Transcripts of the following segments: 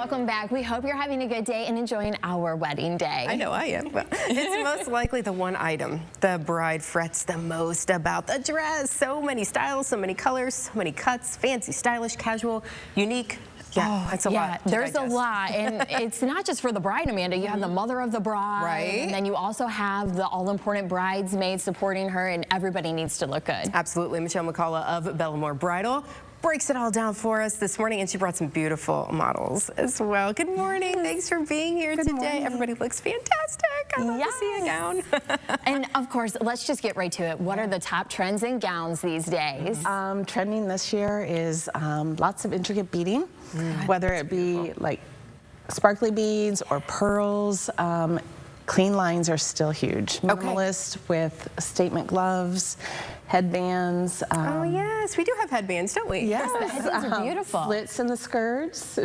welcome back. We hope you're having a good day and enjoying our wedding day. I know I am. Well, it's most likely the one item the bride frets the most about the dress. So many styles, so many colors, so many cuts, fancy, stylish, casual, unique. Yeah, that's a lot. There's a lot, and it's not just for the bride, Amanda. You have the mother of the bride, right? And then you also have the all-important bridesmaids supporting her, and everybody needs to look good. Absolutely. McCaulla of Belle Bridal breaks it all down for us this morning, and she brought some beautiful models as well. Good morning. Thanks for being here today. Morning. Everybody looks fantastic. I love to see a gown. And of course, let's just get right to it. What are the top trends in gowns these days? Trending this year is lots of intricate beading, whether it be like sparkly beads or pearls. Clean lines are still huge. Minimalist with statement gloves, headbands. Oh yes, we do have headbands, don't we? Yes, the headbands are beautiful. Slits in the skirts.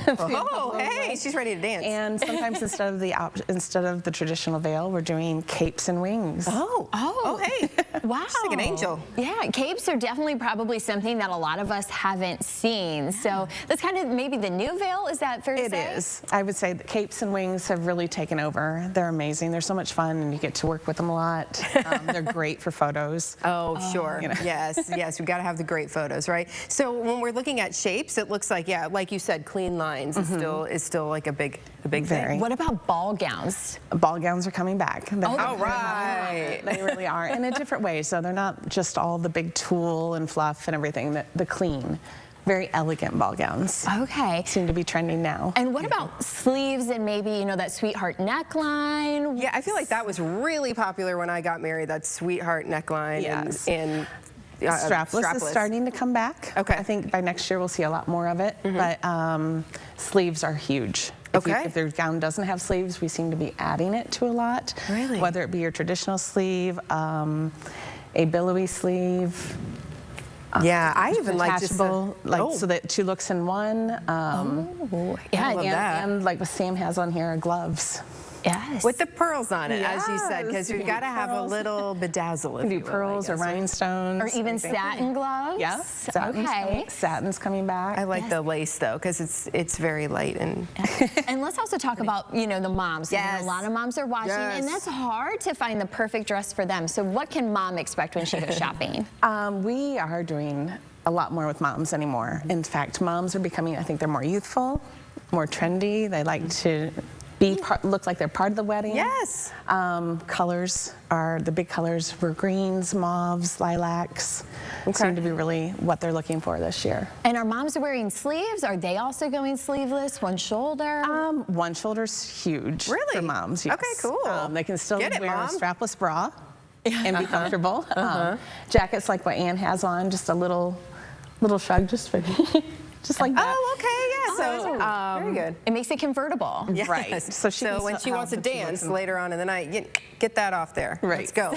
Oh, hey, she's ready to dance. And sometimes instead of the traditional veil, we're doing capes and wings. Oh, hey. Wow. She's like an angel. Yeah, capes are definitely probably something that a lot of us haven't seen. So that's kind of maybe the new veil. Is that fair to say? It is. I would say the capes and wings have really taken over. They're amazing. They're so much fun, and you get to work with them a lot. They're great for photos. Oh, sure. You know. Yes, we've got to have the great photos, right? So when we're looking at shapes, it looks like, yeah, like you said, clean lines is still like a big thing. What about ball gowns? Ball gowns are coming back. All right. They really are, in a different way. So they're not just all the big tulle and fluff and everything. The clean, very elegant ball gowns. Okay. Seem to be trending now. And what about sleeves and maybe, you know, that sweetheart neckline? Yeah, I feel like that was really popular when I got married, that sweetheart neckline. Yes. and strapless is starting to come back. Okay. I think by next year we'll see a lot more of it, but sleeves are huge. If their gown doesn't have sleeves, we seem to be adding it to a lot. Really? Whether it be your traditional sleeve, a billowy sleeve. Yeah, I even like just so that two looks in one. Yeah, I love that. And like what Sam has on here, gloves. Yes. with the pearls on it, as you said, because Yes. we've got to have a little bedazzle. If Do you will, pearls or rhinestones. Or even satin gloves? Yeah, satin's coming back. I like the lace though, because it's very light and. And let's also talk about, you know, the moms. Yes. You know, a lot of moms are watching, and that's hard to find the perfect dress for them. So what can mom expect when she goes shopping? We are doing a lot more with moms anymore. In fact, moms are becoming, I think they're more youthful, more trendy. They like to look like they're part of the wedding. Yes. Colors are, the big colors were greens, mauves, lilacs. Seem to be really what they're looking for this year. And are moms wearing sleeves? Are they also going sleeveless, one shoulder? One shoulder's huge for moms. Yes. Okay, cool. They can still wear Mom. a strapless bra and be comfortable. Jackets like what Anne has on, just a little shrug, just for just like that. Oh, okay, yeah. So very good. It makes it convertible. Yes. Right. So when she wants to dance later on in the night, get that off there. Right. Let's go.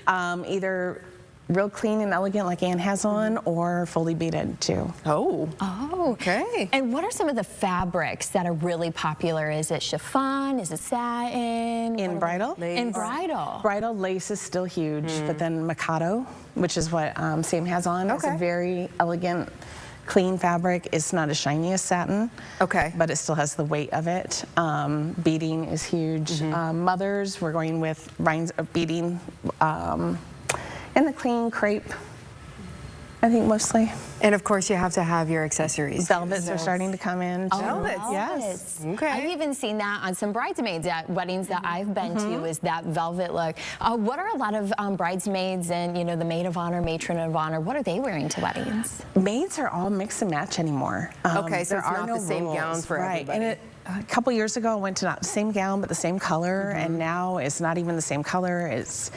Either real clean and elegant like Anne has on, or fully beaded too. Oh, okay. And what are some of the fabrics that are really popular? Is it chiffon? Is it satin? In bridal? In bridal. Bridal lace is still huge, but then Mikado, which is what Sam has on, is a very elegant, clean fabric. It's not as shiny as satin, but it still has the weight of it. Beading is huge. Mothers, we're going with beading, and the clean crepe, I think mostly. And of course, you have to have your accessories. Velvets are starting to come in. Velvets? Yes. Okay. I've even seen that on some bridesmaids at weddings that I've been to, is that velvet look. What are a lot of bridesmaids and, you know, the maid of honor, matron of honor, what are they wearing to weddings? Maids are all mix and match anymore. Okay, so there it's are not no the same rules. gown for everybody. And a couple years ago, I went to not the same gown, but the same color, and now it's not even the same color. It's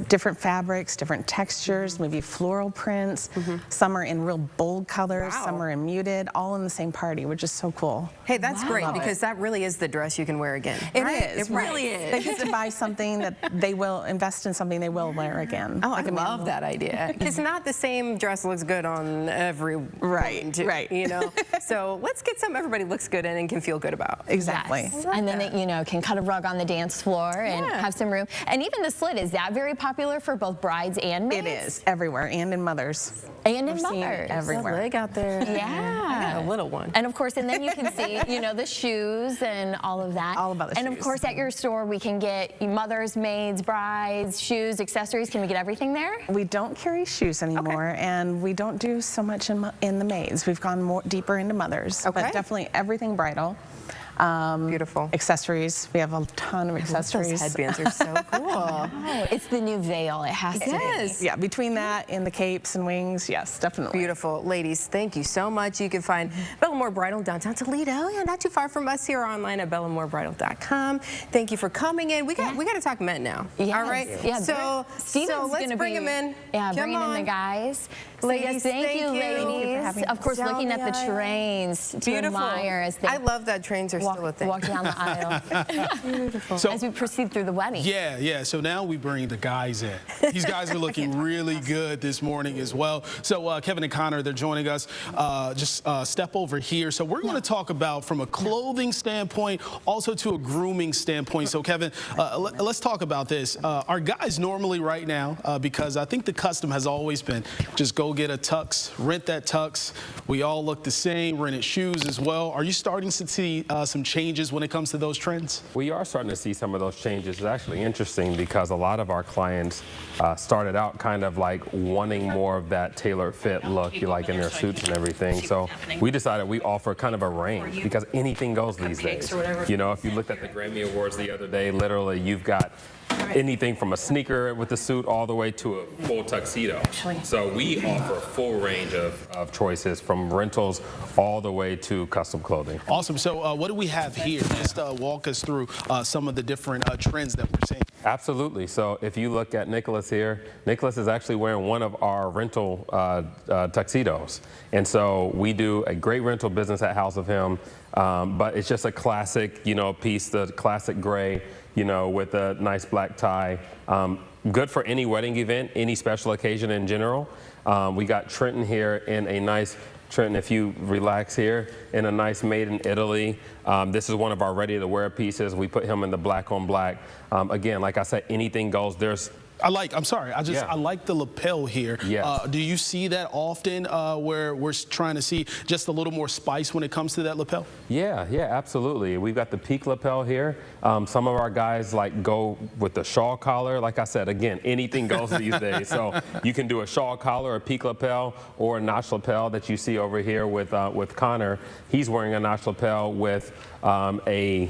different fabrics, different textures, maybe floral prints. Some are in real bold colors, some are in muted, all in the same party, which is so cool. Hey, that's great, because that really is the dress you can wear again. It is. It really is. They get to buy something that they will invest in, something they will wear again. Oh, I love that idea. Because not the same dress looks good on every woman, too, you know? So let's get something everybody looks good in and can feel good about. Exactly. Yes. And then they, you know, can cut a rug on the dance floor and have some room. And even the slit, is that very popular for both brides and maids? It is, everywhere, and in mothers. And in We've seen mothers. it everywhere. Leg out there. Yeah. I got a little one. And of course, and then you can see, you know, the shoes and all of that. All about the And of shoes. course, at your store, we can get mothers, maids, brides, shoes, accessories. Can we get everything there? We don't carry shoes anymore, and we don't do so much in the maids. We've gone more deeper into mothers, but definitely everything bridal. Beautiful. Accessories. We have a ton of accessories. Those headbands are so cool. Oh, it's the new veil. It has to be. Yeah, between that and the capes and wings, yes, definitely. Beautiful. Ladies, thank you so much. You can find Belle Amour Bridal downtown Toledo. Yeah, not too far from us here online at belleamourbridal.com. Thank you for coming in. We got to talk men now. Yes. All right. Yeah, So let's bring them in. Yeah, Come bringing in on. the guys. So Ladies, yes, thank you, thank you. ladies. Of course, Down looking the at the aisle. trains to Beautiful. admire as they I love that trains are still a thing. walk down the aisle. Beautiful. So, As we proceed through the wedding. yeah. So now we bring the guys in. These guys are looking really good this morning as well. So Kevin and Connor, they're joining us. Just step over here. So we're going to talk about from a clothing standpoint, also to a grooming standpoint. So Kevin, let's talk about this. Our guys normally right now, because I think the custom has always been just go get a tux, rent that tux. We all look the same, rented shoes as well. Are you starting to see some changes when it comes to those trends? We are starting to see some of those changes. It's actually interesting because a lot of our clients started out kind of like wanting more of that tailor fit look, like in their suits and everything. So we decided we offer kind of a range because anything goes these days. You know, if you looked at the Grammy Awards the other day, literally you've got anything from a sneaker with a suit all the way to a full tuxedo. So we offer a full range of choices from rentals all the way to custom clothing. Awesome. So what do we have here? Just walk us through some of the different trends that we're seeing. Absolutely. So if you look at Nicholas here, Nicholas is actually wearing one of our rental tuxedos. And so we do a great rental business at House of Him, but it's just a classic, you know, piece, the classic gray, you know, with a nice black tie. Good for any wedding event, any special occasion in general. We got Trenton here in a nice, Trenton, if you relax here, in a nice made in Italy. This is one of our ready to wear pieces. We put him in the black on black. Again, like I said, anything goes. I like the lapel here. Yes. Do you see that often where we're trying to see just a little more spice when it comes to that lapel? Yeah, absolutely. We've got the peak lapel here. Some of our guys like go with the shawl collar. Like I said, again, anything goes these days. So you can do a shawl collar, a peak lapel, or a notch lapel that you see over here with Connor. He's wearing a notch lapel with a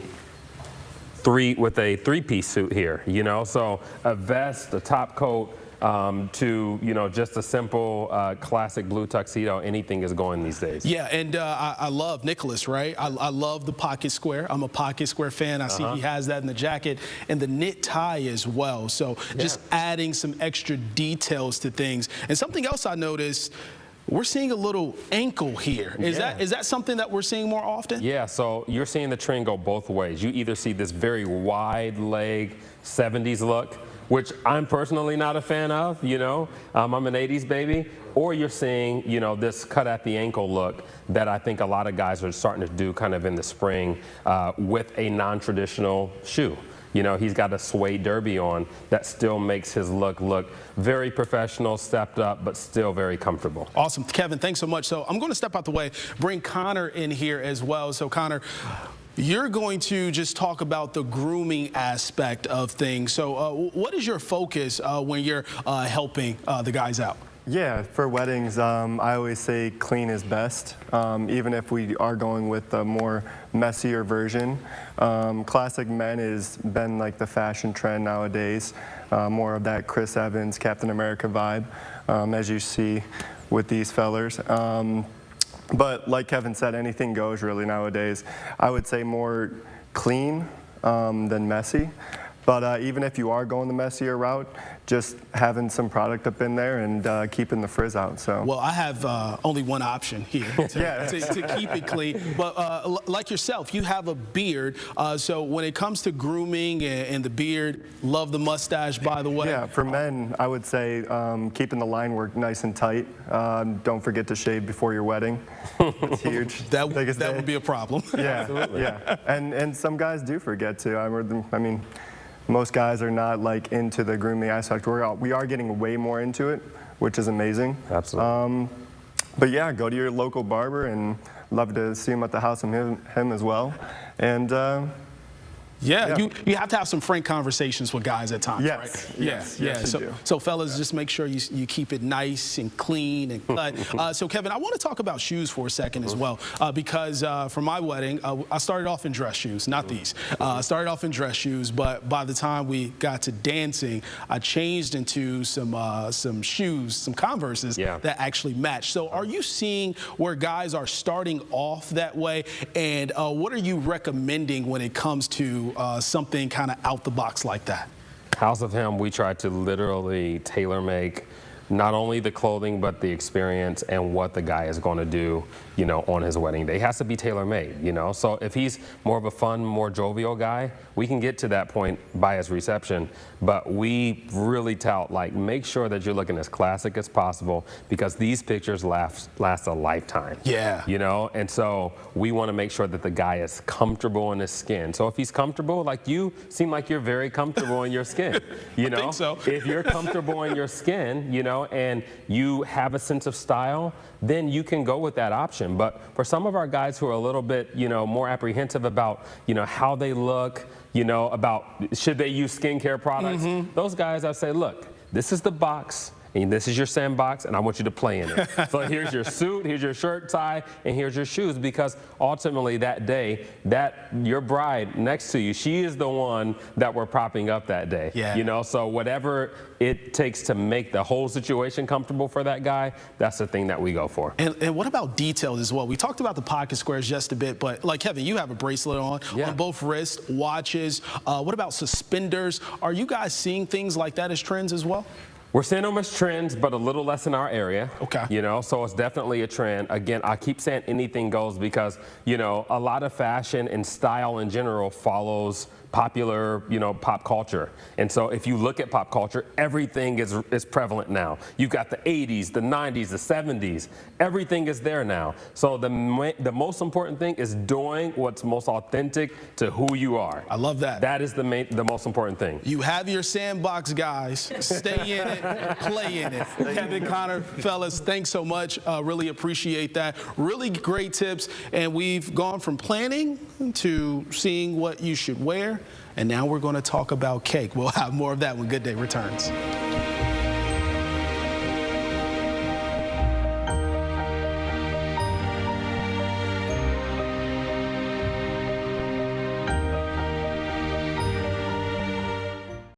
three-piece suit here, you know, so a vest, a top coat, to, you know, just a simple classic blue tuxedo. Anything is going these days. Yeah, and I love Nicholas, right? I love the pocket square. I'm a pocket square fan. I see he has that in the jacket and the knit tie as well. So just adding some extra details to things. And something else I noticed, we're seeing a little ankle here. Is that something that we're seeing more often? Yeah, so you're seeing the trend go both ways. You either see this very wide leg 70s look, which I'm personally not a fan of, you know. I'm an 80s baby. Or you're seeing, you know, this cut at the ankle look that I think a lot of guys are starting to do kind of in the spring with a non-traditional shoe. You know, he's got a suede derby on that still makes his look very professional, stepped up, but still very comfortable. Awesome. Kevin, thanks so much. So I'm going to step out the way, bring Connor in here as well. So Connor, you're going to just talk about the grooming aspect of things. So what is your focus when you're helping the guys out? Yeah, for weddings, I always say clean is best, even if we are going with a more messier version. Classic men has been like the fashion trend nowadays, more of that Chris Evans, Captain America vibe, as you see with these fellers. But like Kevin said, anything goes really nowadays. I would say more clean than messy. But even if you are going the messier route, just having some product up in there and keeping the frizz out. So. Well, I have only one option here to keep it clean. But like yourself, you have a beard. So when it comes to grooming and the beard, love the mustache, by the way. Yeah, for men, I would say keeping the line work nice and tight. Don't forget to shave before your wedding. It's huge. that would be a problem. Yeah, absolutely. Yeah, and some guys do forget to. I mean, most guys are not like into the grooming aspect. We are getting way more into it, which is amazing. Absolutely. But yeah, go to your local barber, and love to see him at the house of him as well. And yeah, you have to have some frank conversations with guys at times, yes, right? Yes, yeah. yes, you do. So fellas, just make sure you keep it nice and clean and cut. So Kevin, I want to talk about shoes for a second as well, because for my wedding, I started off in dress shoes, not these. I started off in dress shoes, but by the time we got to dancing, I changed into some shoes, some Converses that actually match. So are you seeing where guys are starting off that way, and what are you recommending when it comes to something kind of out the box like that? House of Him, we try to literally tailor make not only the clothing, but the experience and what the guy is going to do, you know, on his wedding day. It has to be tailor-made, you know? So if he's more of a fun, more jovial guy, we can get to that point by his reception, but we really tout, like, make sure that you're looking as classic as possible, because these pictures last a lifetime. Yeah. You know? And so we want to make sure that the guy is comfortable in his skin. So if he's comfortable, like, you seem like you're very comfortable in your skin, you know? I think so. If you're comfortable in your skin, you know, and you have a sense of style, then you can go with that option. But for some of our guys who are a little bit, you know, more apprehensive about, you know, how they look, you know, about should they use skincare products, those guys, I say, look, this is the box, and this is your sandbox, and I want you to play in it. So here's your suit, here's your shirt, tie, and here's your shoes, because ultimately that day, that your bride next to you, she is the one that we're propping up that day. Yeah. You know, so whatever it takes to make the whole situation comfortable for that guy, that's the thing that we go for. And what about details as well? We talked about the pocket squares just a bit, but like Kevin, you have a bracelet on both wrists, watches. What about suspenders? Are you guys seeing things like that as trends as well? We're seeing them as trends, but a little less in our area. Okay. You know, so it's definitely a trend. Again, I keep saying anything goes because, you know, a lot of fashion and style in general follows popular, you know, pop culture. And so if you look at pop culture, everything is prevalent now. You've got the 80s, the 90s, the 70s. Everything is there now. So the most important thing is doing what's most authentic to who you are. I love that. That is the most important thing. You have your sandbox, guys. Stay in it, play in it. Kevin, Connor, fellas, thanks so much. Really appreciate that. Really great tips. And we've gone from planning to seeing what you should wear. And now we're going to talk about cake. We'll have more of that when Good Day returns.